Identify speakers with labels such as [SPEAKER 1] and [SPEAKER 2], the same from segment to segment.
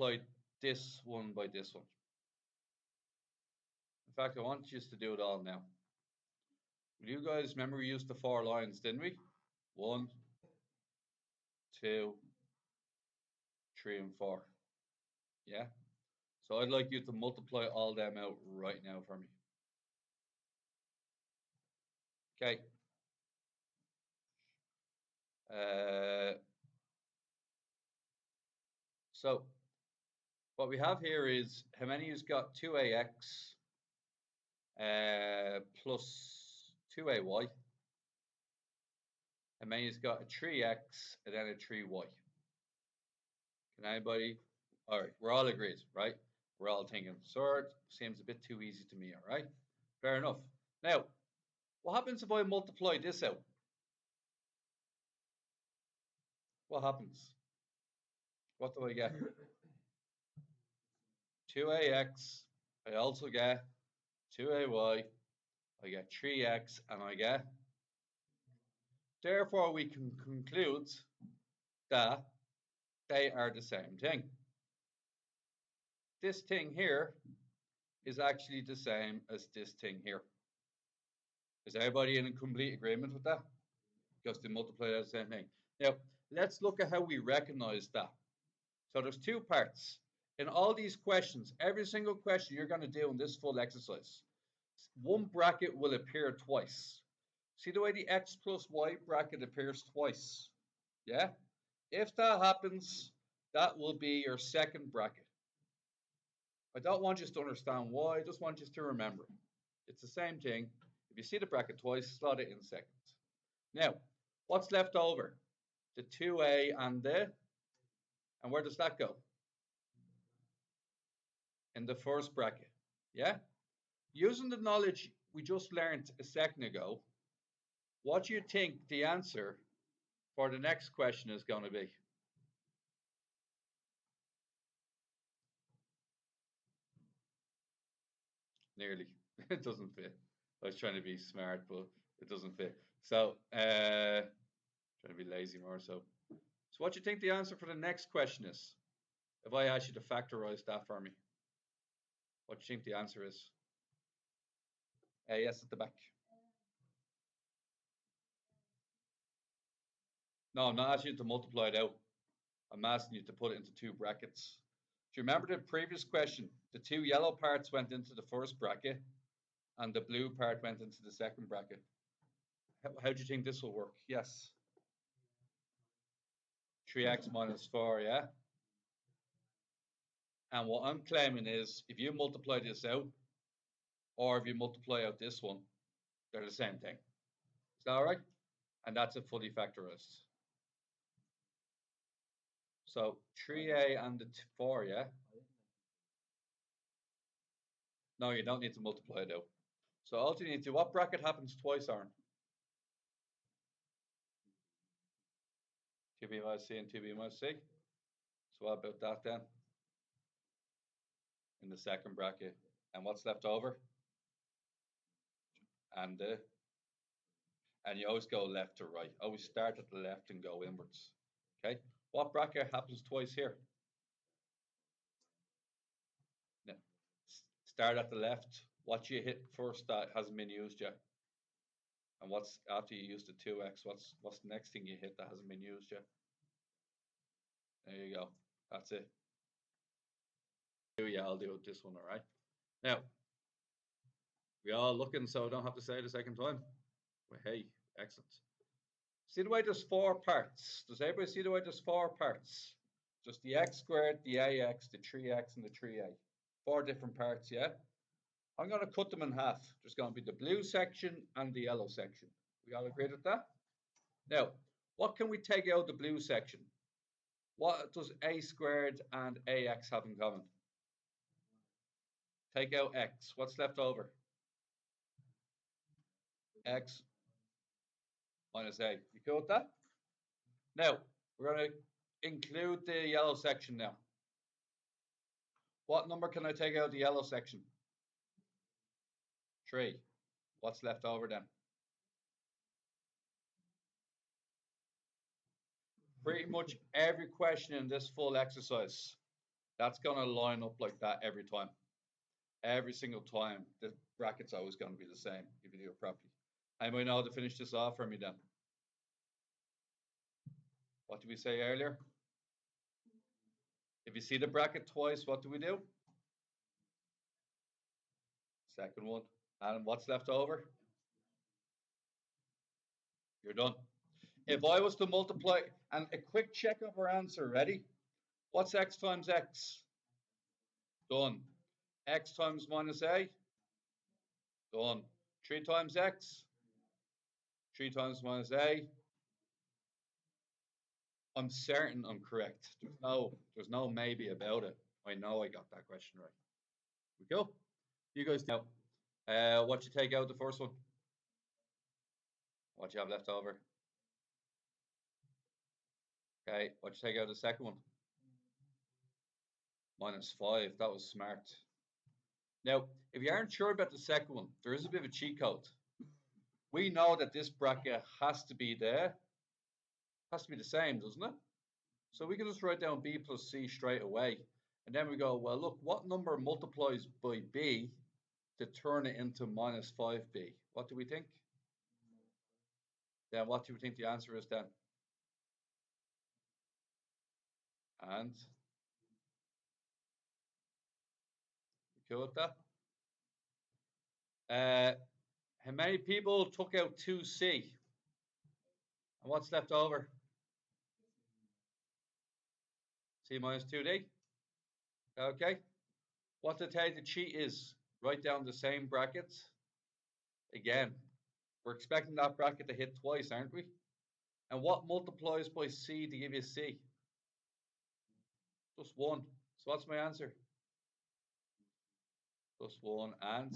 [SPEAKER 1] multiply this one by this one. In fact, I want you to do it all now. You guys remember we used the 4 lines, didn't we? 1, 2, 3, and 4. Yeah? So I'd like you to multiply all them out right now for me. Okay. So what we have here is how many has got 2ax plus 2ay. How many has got a 3x and then a 3y. Can anybody? All right, we're all agreed, right? We're all thinking, sort seems a bit too easy to me, all right? Fair enough. Now, what happens if I multiply this out? What happens? What do I get? 2ax, I also get 2ay, I get 3x, and I get. Therefore, we can conclude that they are the same thing. This thing here is actually the same as this thing here. Is everybody in complete agreement with that? Because they multiply the same thing. Now, let's look at how we recognize that. So there's 2 parts. In all these questions, every single question you're going to do in this full exercise, one bracket will appear twice. See the way the x plus y bracket appears twice? Yeah? If that happens, that will be your second bracket. I don't want you to understand why, I just want you to remember. It's the same thing. If you see the bracket twice, slot it in second. Now, what's left over? The 2a and the, and where does that go? In the first bracket, yeah? Using the knowledge we just learned a second ago, what do you think the answer for the next question is going to be? Nearly. It doesn't fit. I was trying to be smart, but it doesn't fit. So, trying to be lazy more so. So what do you think the answer for the next question is? If I ask you to factorize that for me, what do you think the answer is? Yes, at the back. No, I'm not asking you to multiply it out. I'm asking you to put it into 2 brackets. Do you remember the previous question? The 2 yellow parts went into the first bracket and the blue part went into the second bracket. How do you think this will work? Yes. 3x minus 4, yeah? And what I'm claiming is if you multiply this out, or if you multiply out this one, they're the same thing. Is that all right? And that's a fully factorized. So 3a and the 4, yeah? No, you don't need to multiply it out. So all you need to do, what bracket happens twice, Aaron? 2b minus c and 2b minus c. So what about that then? In the second bracket. And what's left over? And you always go left to right. Always start at the left and go inwards. Okay. What bracket happens twice here? No. Start at the left. What you hit first that hasn't been used yet? And what's after you use the 2x? What's the next thing you hit that hasn't been used yet? There you go. That's it. Yeah, I'll do it this one, all right? Now, we all looking so I don't have to say it a second time. Well, hey, excellent. See the way there's 4 parts? Does everybody see the way there's 4 parts? Just the x squared, the ax, the 3x, and the 3a. 4 different parts, yeah? I'm going to cut them in half. There's going to be the blue section and the yellow section. We all agreed with that? Now, what can we take out of the blue section? What does a squared and ax have in common? Take out x. What's left over? X minus a. You cool with that? Now, we're going to include the yellow section now. What number can I take out of the yellow section? 3. What's left over then? Pretty much every question in this full exercise That's going to line up like that every time. Every single time, the bracket's always going to be the same if you do it properly. Anybody know how to finish this off for me then? What did we say earlier? If you see the bracket twice, what do we do? Second one. And what's left over? You're done. If I was to multiply, and a quick check of our answer, ready? What's x times x? Done. X times minus a? Done. 3 times x? 3 times minus a? I'm certain I'm correct. There's no maybe about it. I know I got that question right. We go. You guys know. What you take out the first one? What you have left over? Okay, what you take out the second one? -5. That was smart. Now, if you aren't sure about the second one, there is a bit of a cheat code. We know that this bracket has to be there. Has to be the same, doesn't it? So we can just write down b plus c straight away. And then we go, well, look, what number multiplies by b to turn it into -5b? What do we think? Then what do we think the answer is then? And you cool with that? How many people took out 2c? And what's left over? C minus 2d. Okay. What to tell you the cheat is, write down the same brackets. Again, we're expecting that bracket to hit twice, aren't we? And what multiplies by c to give you c? Just 1. So what's my answer? Plus 1 and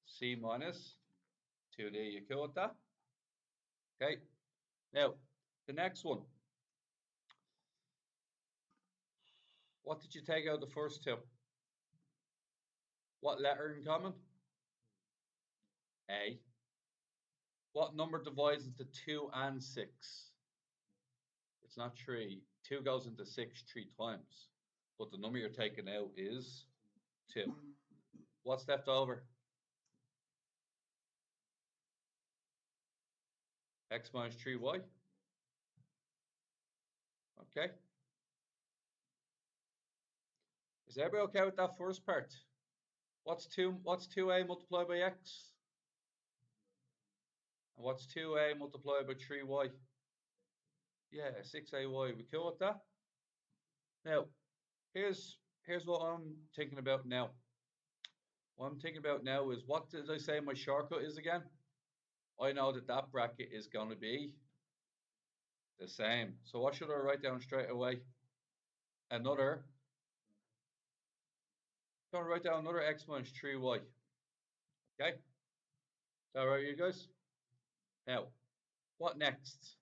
[SPEAKER 1] c minus 2d. You cool with that? Okay. Now, the next one. What did you take out the first two? What letter in common? A. What number divides into 2 and 6? It's not 3. 2 goes into 6 3 times. But the number you're taking out is 2. What's left over? X minus 3y. Okay. Is everybody okay with that first part? What's 2a multiplied by x? And what's 2a multiplied by 3y? Yeah, 6ay. We cool with that? Now, here's what I'm thinking about now. What I'm thinking about now is, what did I say my shortcut is again? I know that that bracket is going to be the same. So what should I write down straight away? I'm going to write down another x minus 3y. Okay? Is that right, you guys? Now, what next?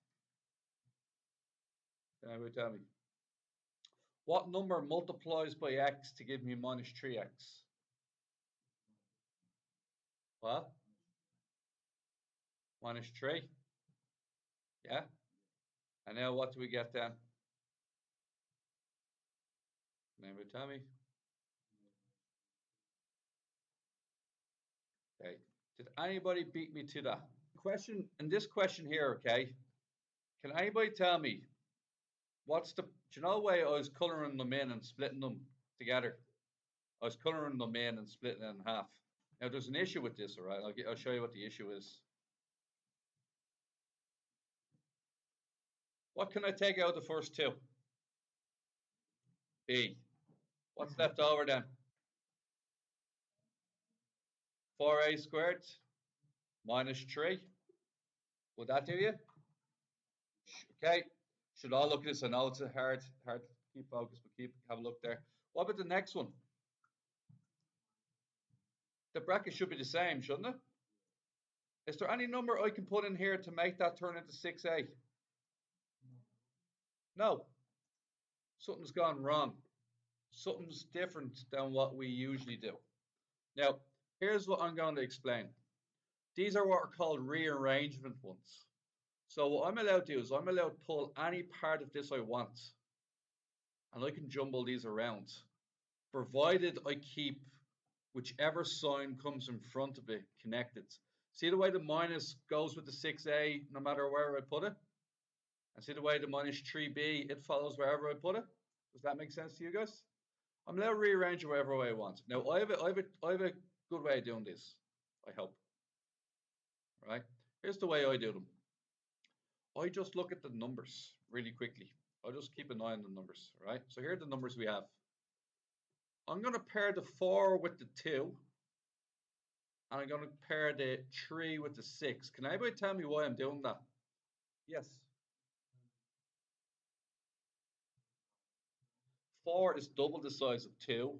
[SPEAKER 1] Can anybody tell me? What number multiplies by x to give me minus 3x? What? Minus 3. Yeah? And now what do we get then? Can anybody tell me? Okay. Did anybody beat me to that? Question, in this question here, okay, can anybody tell me what's the, do you know the way I was colouring them in and splitting them together? I was colouring them in and splitting it in half. Now there's an issue with this, all right? I'll show you what the issue is. What can I take out of the first two? B. What's left over then? 4a squared minus 3. Would that do you? Okay. Should all look at this? I know it's a hard to keep focused, but have a look there. What about the next one? The bracket should be the same, shouldn't it? Is there any number I can put in here to make that turn into 6a? No. Something's gone wrong. Something's different than what we usually do. Now, here's what I'm going to explain. These are what are called rearrangement ones. So what I'm allowed to do is I'm allowed to pull any part of this I want. and I can jumble these around, provided I keep whichever sign comes in front of it connected. See the way the minus goes with the 6a no matter where I put it? And see the way the minus 3b, it follows wherever I put it? Does that make sense to you guys? I'm going to rearrange it whatever way I want. Now, I have a good way of doing this, I hope. Right? Here's the way I do them. I just look at the numbers really quickly. I'll just keep an eye on the numbers, right? So here are the numbers we have. I'm going to pair the 4 with the 2. And I'm going to pair the 3 with the 6. Can anybody tell me why I'm doing that? Yes. 4 is double the size of 2.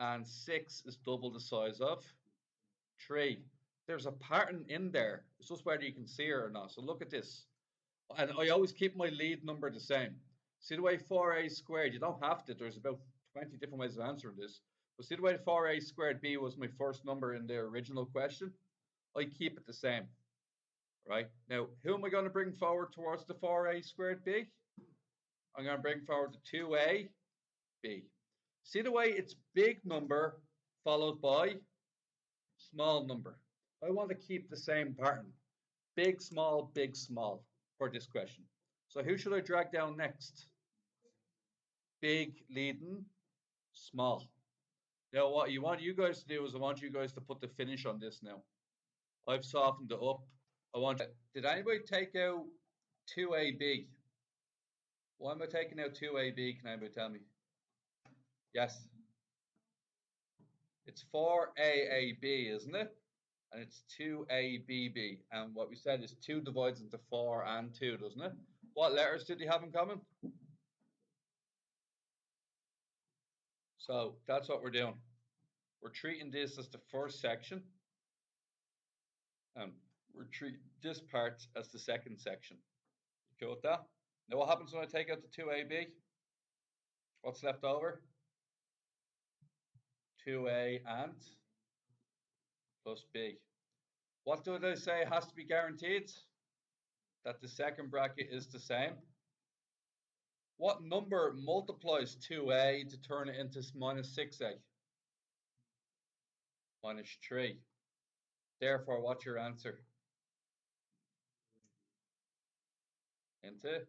[SPEAKER 1] And 6 is double the size of 3. There's a pattern in there. It's just whether you can see it or not. So look at this. And I always keep my lead number the same. See the way 4a squared, you don't have to. There's about 20 different ways of answering this. But see the way 4a squared b was my first number in the original question? I keep it the same. Right? Now, who am I going to bring forward towards the 4a squared b? I'm going to bring forward the 2a b. See the way it's big number followed by small number. I want to keep the same pattern. Big, small for this question. So who should I drag down next? Big leading small. Now what you want you guys to do is I want you guys to put the finish on this now. I've softened it up. Did anybody take out 2AB? Why am I taking out 2AB? Can anybody tell me? Yes. It's 4AAB, isn't it? And it's 2ABB. And what we said is 2 divides into 4 and 2, doesn't it? What letters did they have in common? So that's what we're doing. We're treating this as the first section. And we're treating this part as the second section. You cool with that? Now what happens when I take out the 2AB? What's left over? 2A and plus B. What do they say has to be guaranteed? That the second bracket is the same. What number multiplies 2A to turn it into minus 6A? Minus 3. Therefore, what's your answer? Into